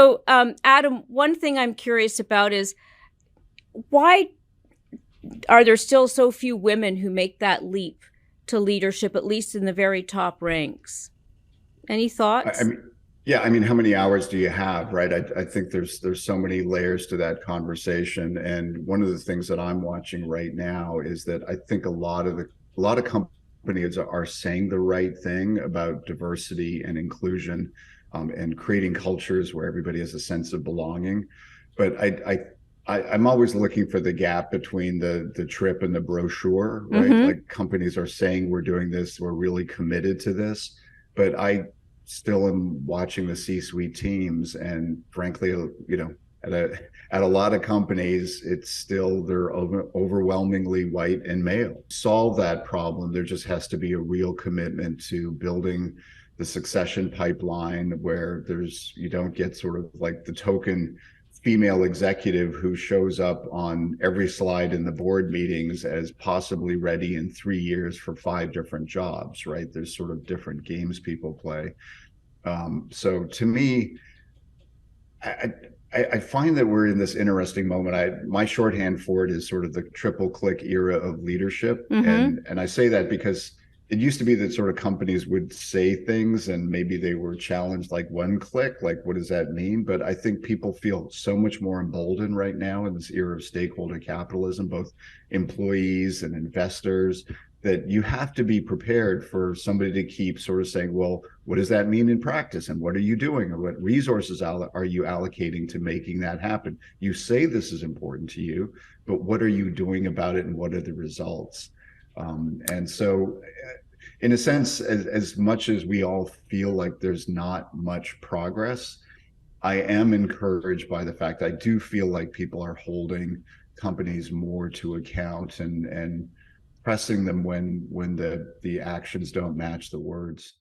So, Adam, one thing I'm curious about is why are there still so few women who make that leap to leadership, at least in the very top ranks? Any I thoughts? mean, yeah, I mean, how many hours do you have, right? I think there's so many layers to that conversation. And one of the things that I'm watching right now is that I think a lot of companies are saying the right thing about diversity and inclusion, and creating cultures where everybody has a sense of belonging. But I'm always looking for the gap between the trip and the brochure, right? Mm-hmm. Like companies are saying we're doing this, we're really committed to this, but I still am watching the C-suite teams, and frankly, at a lot of companies, it's still they're overwhelmingly white and male. Solve that problem. There just has to be a real commitment to building the succession pipeline where there's you don't get sort of like the token female executive who shows up on every slide in the board meetings as possibly ready in 3 years for five different jobs, right? There's sort of different games people play. So to me, I, I find that we're in this interesting moment. My shorthand for it is sort of the triple click era of leadership, Mm-hmm. and I say that because it used to be that sort of companies would say things and maybe they were challenged like one click, like what does that mean? But I think people feel so much more emboldened right now in this era of stakeholder capitalism, both employees and investors, that you have to be prepared for somebody to keep sort of saying, well, what does that mean in practice? And what are you doing? Or what resources are you allocating to making that happen? You say this is important to you, but what are you doing about it? And what are the results? And so, in a sense, as much as we all feel like there's not much progress, I am encouraged by the fact I do feel like people are holding companies more to account and pressing them when the actions don't match the words.